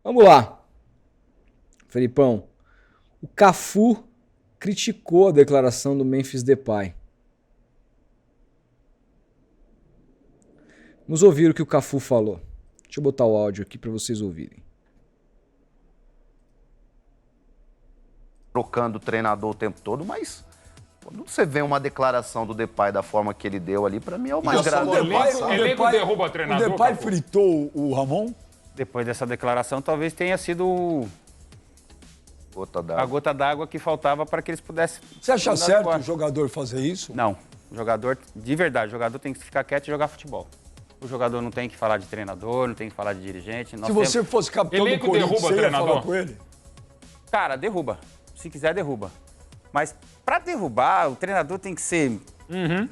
Vamos lá, Felipão. O Cafu criticou a declaração do Memphis Depay. Vamos ouvir o que o Cafu falou. Deixa eu botar o áudio aqui para vocês ouvirem. Trocando o treinador o tempo todo, mas quando você vê uma declaração do Depay da forma que ele deu ali, pra mim é o mais grave. O elenco derruba treinador. O Depay Cafu. fritou o Ramon? Depois dessa declaração, talvez tenha sido Gota a d'água. gota d'água que faltava para que eles pudessem... Você acha mandar certo embora. o jogador fazer isso? Não. O jogador, de verdade, o jogador tem que ficar quieto e jogar futebol. O jogador não tem que falar de treinador, não tem que falar de dirigente. Se você fosse capitão do Elenco Corinthians, derruba você ia treinador? falar com ele? Cara, derruba. Se quiser, derruba. Mas para derrubar, o treinador tem que ser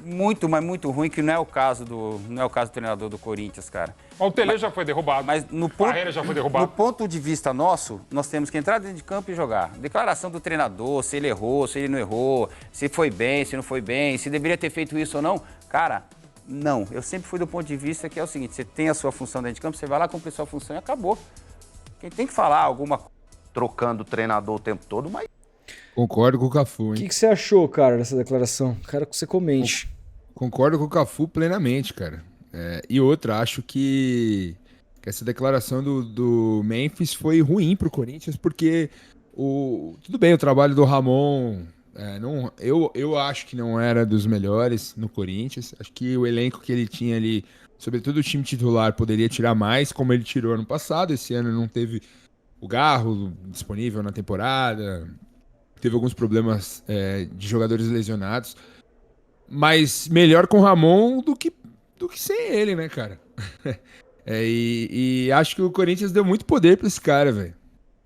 muito, mas muito ruim, que não é o caso do treinador do Corinthians, cara. O Tele já foi derrubado. Mas no Parreira já foi derrubado. no ponto de vista nosso, nós temos que entrar dentro de campo e jogar. Declaração do treinador, se ele errou, se ele não errou, se foi bem, se não foi bem, se deveria ter feito isso ou não. Cara, não. Eu sempre fui do ponto de vista que é o seguinte, você tem a sua função dentro de campo, você vai lá, cumprir sua função e acabou. Quem tem que falar alguma coisa... Trocando o treinador o tempo todo, mas Concordo com o Cafu, O hein? que você achou, cara, dessa declaração? Quero que você comente. Concordo com o Cafu plenamente, cara. E outra, acho que essa declaração do Memphis foi ruim pro Corinthians, porque tudo bem, o trabalho do Ramon, eu acho que não era dos melhores no Corinthians. Acho que o elenco que ele tinha ali, sobretudo o time titular, poderia tirar mais, como ele tirou ano passado. Esse ano não teve o Garro disponível na temporada, teve alguns problemas de jogadores lesionados. Mas melhor com o Ramon do que sem ele, né, cara? E acho que o Corinthians deu muito poder pra esse cara, velho.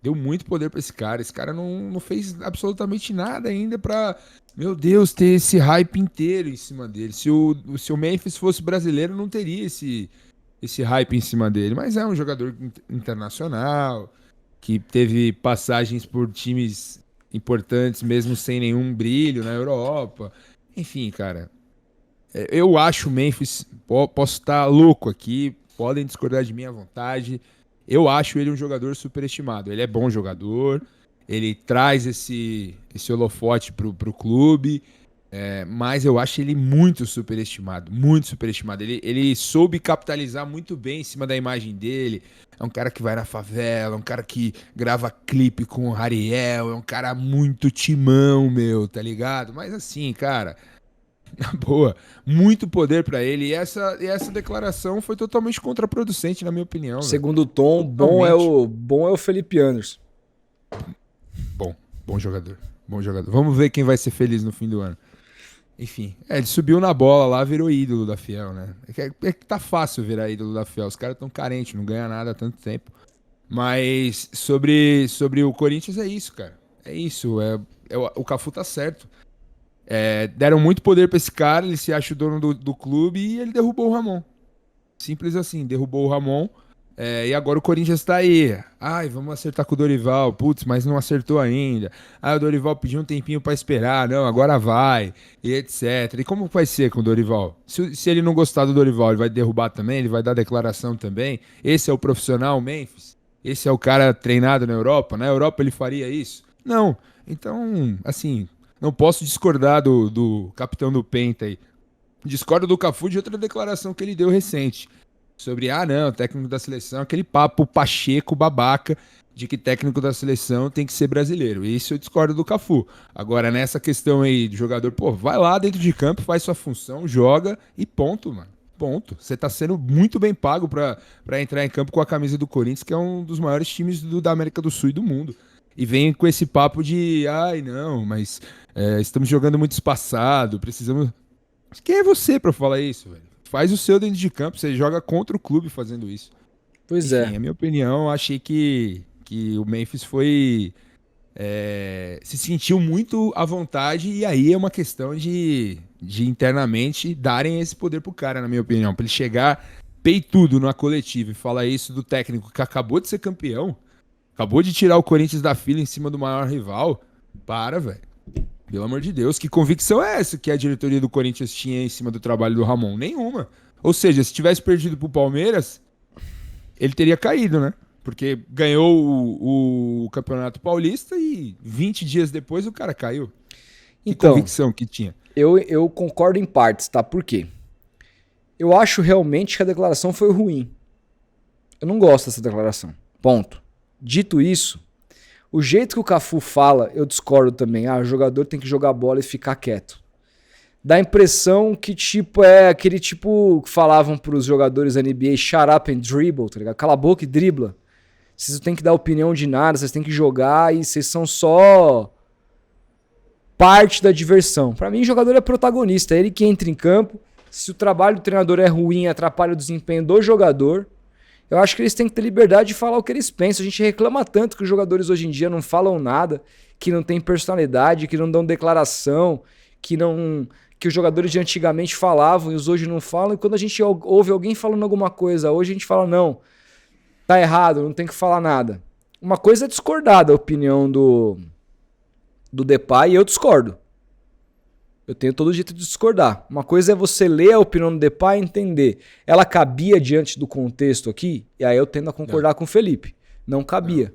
Deu muito poder pra esse cara. Esse cara não fez absolutamente nada ainda pra, meu Deus, ter esse hype inteiro em cima dele. Se o Memphis fosse brasileiro, não teria esse hype em cima dele. Mas é um jogador internacional, que teve passagens por times importantes, mesmo sem nenhum brilho na Europa. Enfim, cara, eu acho o Memphis, posso estar louco aqui, podem discordar de mim à vontade, eu acho ele um jogador superestimado. Ele é bom jogador, ele traz esse holofote pro clube, mas eu acho ele muito superestimado, muito superestimado. Ele soube capitalizar muito bem em cima da imagem dele. É um cara que vai na favela, é um cara que grava clipe com o Ariel, é um cara muito timão, meu, tá ligado? Mas assim, cara, na boa, muito poder pra ele. E essa declaração foi totalmente contraproducente, na minha opinião. Velho. Segundo tom, bom é o Felipe Anderson. Bom jogador, bom jogador. Vamos ver quem vai ser feliz no fim do ano. Enfim, ele subiu na bola lá, virou ídolo da Fiel, né? É que tá fácil virar ídolo da Fiel. Os caras tão carentes, não ganham nada há tanto tempo. Mas sobre o Corinthians é isso, cara. É isso. O Cafu tá certo. Deram muito poder pra esse cara, ele se acha o dono do clube e ele derrubou o Ramon. Simples assim, derrubou o Ramon. E agora o Corinthians tá aí. Ai, vamos acertar com o Dorival. Putz, mas não acertou ainda. O Dorival pediu um tempinho pra esperar. Não, agora vai. E etc. E como vai ser com o Dorival? Se ele não gostar do Dorival, ele vai derrubar também? Ele vai dar declaração também? Esse é o profissional Memphis? Esse é o cara treinado na Europa? Na Europa ele faria isso? Não. Então, assim, não posso discordar do capitão do Penta aí. Discordo do Cafu de outra declaração que ele deu recente. Sobre, não, técnico da seleção, aquele papo pacheco, babaca, de que técnico da seleção tem que ser brasileiro. Isso eu discordo do Cafu. Agora, nessa questão aí de jogador, vai lá dentro de campo, faz sua função, joga e ponto, mano. Ponto. Você tá sendo muito bem pago pra entrar em campo com a camisa do Corinthians, que é um dos maiores times da América do Sul e do mundo. E vem com esse papo de, não, mas estamos jogando muito espaçado, precisamos... Quem é você pra falar isso, velho? Faz o seu dentro de campo, você joga contra o clube fazendo isso. Pois Enfim, a minha opinião, eu achei que o Memphis foi... se sentiu muito à vontade, e aí é uma questão de internamente darem esse poder pro cara, na minha opinião. Pra ele chegar peitudo na coletiva e falar isso do técnico que acabou de ser campeão, acabou de tirar o Corinthians da fila em cima do maior rival. Velho. Pelo amor de Deus, que convicção é essa que a diretoria do Corinthians tinha em cima do trabalho do Ramon? Nenhuma. Ou seja, se tivesse perdido pro Palmeiras, ele teria caído, né? Porque ganhou o Campeonato Paulista e 20 dias depois o cara caiu. Que Então, convicção que tinha. eu concordo em partes, tá? Por quê? Eu acho realmente que a declaração foi ruim. Eu não gosto dessa declaração. Ponto. Dito isso, o jeito que o Cafu fala, eu discordo também. O jogador tem que jogar bola e ficar quieto. Dá a impressão que, tipo, é aquele tipo que falavam pros jogadores da NBA, shut up and dribble, tá ligado? Cala a boca e dribla. Vocês não tem que dar opinião de nada, vocês têm que jogar e vocês são só parte da diversão. Pra mim, o jogador é protagonista, é ele que entra em campo. Se o trabalho do treinador é ruim, atrapalha o desempenho do jogador, eu acho que eles têm que ter liberdade de falar o que eles pensam. A gente reclama tanto que os jogadores hoje em dia não falam nada, que não tem personalidade, que não dão declaração, que os jogadores de antigamente falavam e os hoje não falam. E quando a gente ouve alguém falando alguma coisa, hoje a gente fala, não, tá errado, não tem que falar nada. Uma coisa é discordar da opinião do Depay e eu discordo. Eu tenho todo o jeito de discordar. Uma coisa é você ler a opinião do Depay e entender. Ela cabia diante do contexto aqui? E aí eu tendo a concordar com o Felipe. Não cabia.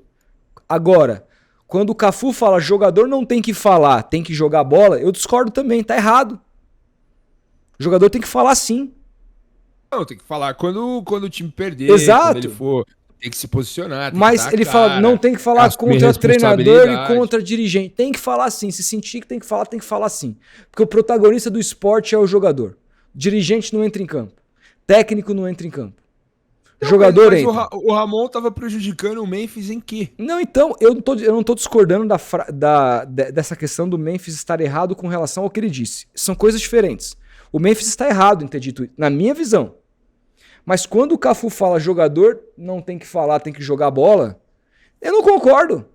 Agora, quando o Cafu fala jogador não tem que falar, tem que jogar bola, eu discordo também, tá errado. O jogador tem que falar sim. Não, tem que falar quando o time perder, Exato. quando ele for, tem que se posicionar. Tem Mas que ele dar a fala, cara, não tem que falar assumir contra treinador e responsabilidade. contra dirigente. Tem que falar sim. Se sentir que tem que falar sim. Porque o protagonista do esporte é o jogador. Dirigente não entra em campo. Técnico não entra em campo. Não, Jogador mas entra. o Ramon tava prejudicando o Memphis em quê? Não, então, eu não tô discordando dessa questão do Memphis estar errado com relação ao que ele disse. São coisas diferentes. O Memphis está errado em ter dito isso, na minha visão. Mas quando o Cafu fala jogador não tem que falar, tem que jogar bola, eu não concordo.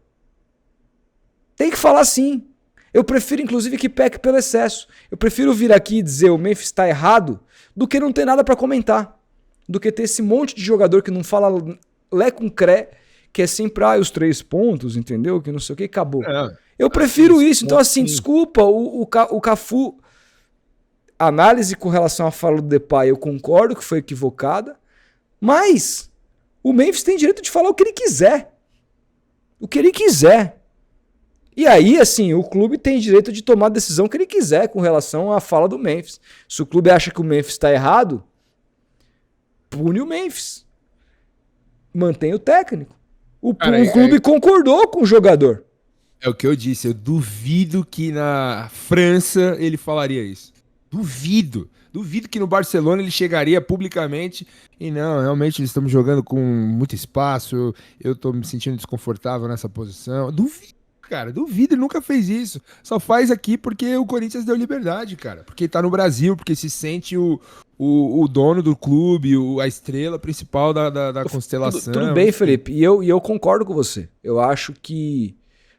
Tem que falar sim. Eu prefiro, inclusive, que peque pelo excesso. Eu prefiro vir aqui e dizer o Memphis está errado do que não ter nada para comentar. Do que ter esse monte de jogador que não fala lé com cré, que é sempre, os 3 pontos, entendeu? Que não sei o que, acabou. Eu prefiro isso. Então, assim, desculpa, o Cafu... A análise com relação à fala do Depay, eu concordo que foi equivocada, mas o Memphis tem direito de falar o que ele quiser. O que ele quiser. E aí, assim, o clube tem direito de tomar a decisão que ele quiser com relação à fala do Memphis. Se o clube acha que o Memphis está errado, pune o Memphis. Mantém o técnico. O clube concordou com o jogador. É o que eu disse, eu duvido que na França ele falaria isso. Duvido que no Barcelona ele chegaria publicamente e não, realmente eles estamos jogando com muito espaço, eu tô me sentindo desconfortável nessa posição. Duvido, cara, duvido, ele nunca fez isso. Só faz aqui porque o Corinthians deu liberdade, cara. Porque tá no Brasil, porque se sente o dono do clube, a estrela principal da constelação. Tudo bem, Felipe, e eu concordo com você. Eu acho que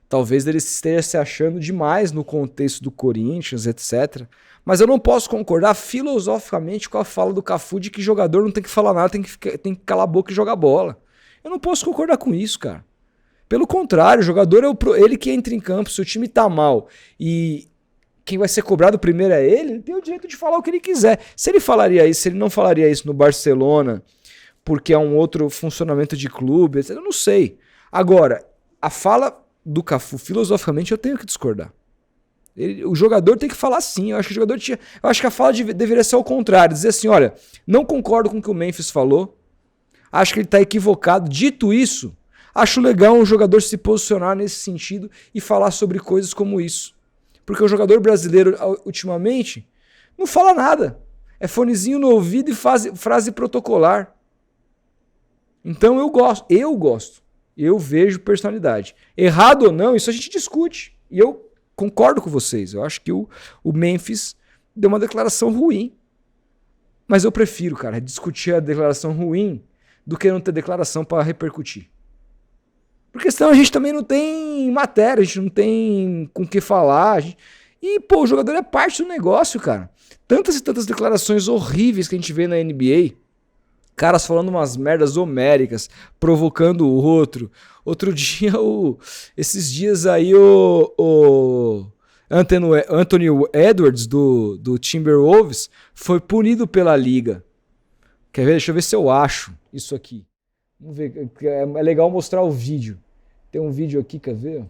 talvez ele esteja se achando demais no contexto do Corinthians, etc. Mas eu não posso concordar filosoficamente com a fala do Cafu de que jogador não tem que falar nada, tem que calar a boca e jogar bola. Eu não posso concordar com isso, cara. Pelo contrário, o jogador é ele que entra em campo. Se o time tá mal e quem vai ser cobrado primeiro é ele tem o direito de falar o que ele quiser. Se ele falaria isso, se ele não falaria isso no Barcelona, porque é um outro funcionamento de clube, etc., eu não sei. Agora, a fala do Cafu, filosoficamente, eu tenho que discordar. O jogador tem que falar sim. Eu acho que a fala deveria ser ao contrário. Dizer assim, olha, não concordo com o que o Memphis falou. Acho que ele está equivocado. Dito isso, acho legal um jogador se posicionar nesse sentido e falar sobre coisas como isso. Porque o jogador brasileiro, ultimamente, não fala nada. É fonezinho no ouvido e frase protocolar. Então eu gosto. Eu vejo personalidade. Errado ou não, isso a gente discute. E eu concordo com vocês. Eu acho que o Memphis deu uma declaração ruim. Mas eu prefiro, cara, discutir a declaração ruim do que não ter declaração para repercutir. Porque senão a gente também não tem matéria, a gente não tem com o que falar. E, pô, o jogador é parte do negócio, cara. Tantas e tantas declarações horríveis que a gente vê na NBA. Caras falando umas merdas homéricas, provocando o outro. Outro dia, esses dias aí, o Anthony Edwards, do Timberwolves, foi punido pela liga. Quer ver? Deixa eu ver se eu acho isso aqui. Vamos ver, é legal mostrar o vídeo. Tem um vídeo aqui, quer ver?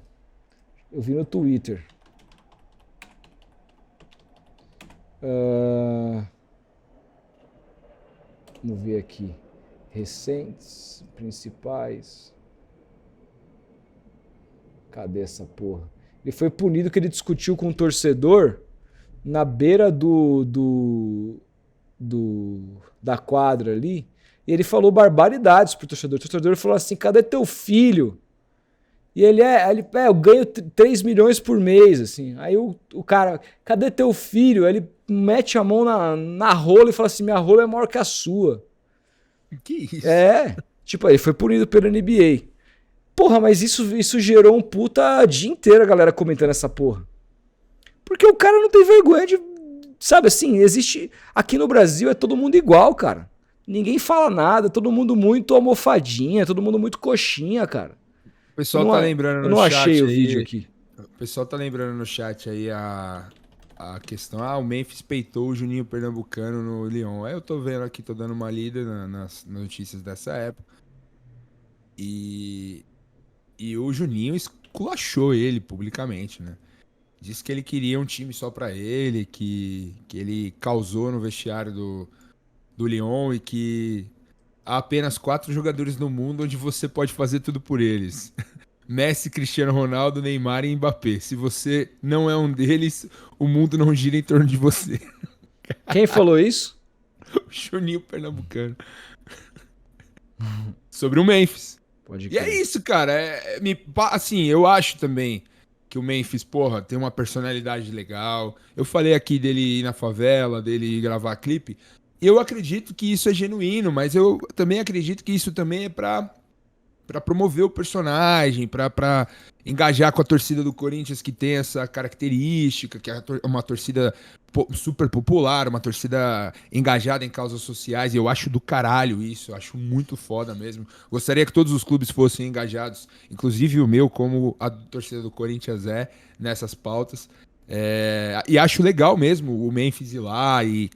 Eu vi no Twitter. Vamos ver aqui. Recentes, principais. Cadê essa porra? Ele foi punido que ele discutiu com um torcedor na beira da quadra ali. E ele falou barbaridades pro torcedor. O torcedor falou assim, cadê teu filho? E ele eu ganho 3 milhões por mês, assim. Aí o cara, cadê teu filho? Aí ele mete a mão na rola e fala assim, minha rola é maior que a sua. Que isso? Tipo, aí foi punido pela NBA. Porra, mas isso gerou um puta dia inteiro a galera comentando essa porra. Porque o cara não tem vergonha de... Sabe assim, existe... Aqui no Brasil é todo mundo igual, cara. Ninguém fala nada, todo mundo muito almofadinha, todo mundo muito coxinha, cara. O pessoal tá lembrando no chat. Eu não achei o vídeo aqui. O pessoal tá lembrando no chat aí a questão. O Memphis peitou o Juninho Pernambucano no Lyon. Eu tô vendo aqui, tô dando uma lida nas notícias dessa época. E o Juninho esculachou ele publicamente, né? Disse que ele queria um time só pra ele, que ele causou no vestiário do Lyon e que há apenas 4 jogadores no mundo onde você pode fazer tudo por eles. Messi, Cristiano Ronaldo, Neymar e Mbappé. Se você não é um deles, o mundo não gira em torno de você. Quem falou isso? O Juninho Pernambucano. Sobre o Memphis. Pode E é isso, cara. Assim, eu acho também que o Memphis, porra, tem uma personalidade legal. Eu falei aqui dele ir na favela, dele ir gravar clipe. Eu acredito que isso é genuíno, mas eu também acredito que isso também é pra promover o personagem, pra engajar com a torcida do Corinthians, que tem essa característica, que é uma torcida super popular, uma torcida engajada em causas sociais, e eu acho do caralho isso, eu acho muito foda mesmo. Gostaria que todos os clubes fossem engajados, inclusive o meu, como a torcida do Corinthians é, nessas pautas. E acho legal mesmo o Memphis ir lá e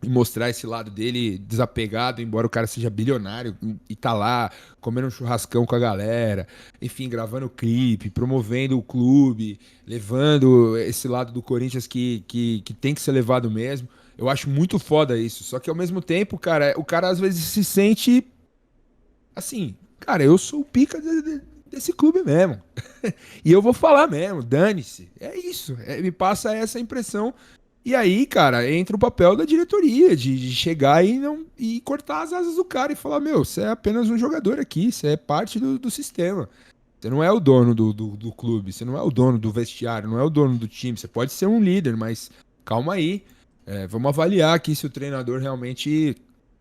mostrar esse lado dele desapegado, embora o cara seja bilionário e tá lá comendo um churrascão com a galera, enfim, gravando clipe, promovendo o clube, levando esse lado do Corinthians que tem que ser levado mesmo. Eu acho muito foda isso, só que ao mesmo tempo, cara, o cara às vezes se sente assim, cara, eu sou o pica desse clube mesmo. E eu vou falar mesmo, dane-se. É isso, me passa essa impressão. E aí, cara, entra o papel da diretoria de chegar e cortar as asas do cara e falar, meu, você é apenas um jogador aqui, você é parte do sistema. Você não é o dono do clube, você não é o dono do vestiário, não é o dono do time. Você pode ser um líder, mas calma aí. Vamos avaliar aqui se o treinador realmente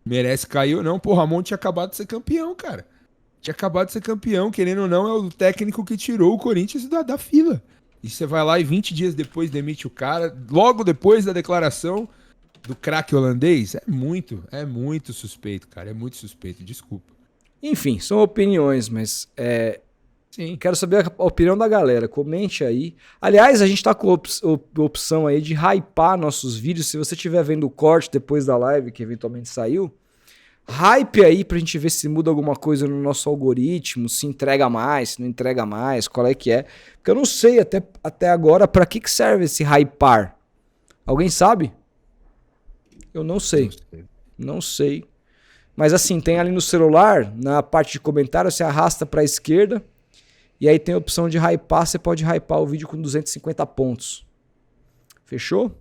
merece cair ou não. Pô, o Ramon tinha acabado de ser campeão, cara. Tinha acabado de ser campeão, querendo ou não, é o técnico que tirou o Corinthians da fila. E você vai lá e 20 dias depois demite o cara, logo depois da declaração do craque holandês. É muito suspeito, cara. É muito suspeito, desculpa. Enfim, são opiniões, mas Sim. quero saber a opinião da galera. Comente aí. Aliás, a gente tá com a opção aí de hypar nossos vídeos. Se você estiver vendo o corte depois da live, que eventualmente saiu, hype aí pra gente ver se muda alguma coisa no nosso algoritmo, se entrega mais, se não entrega mais, qual é que é. Porque eu não sei até agora pra que serve esse hypar. Alguém sabe? Eu não sei. Não sei. Mas assim, tem ali no celular, na parte de comentário, você arrasta pra esquerda e aí tem a opção de hypar, você pode hypar o vídeo com 250 pontos. Fechou?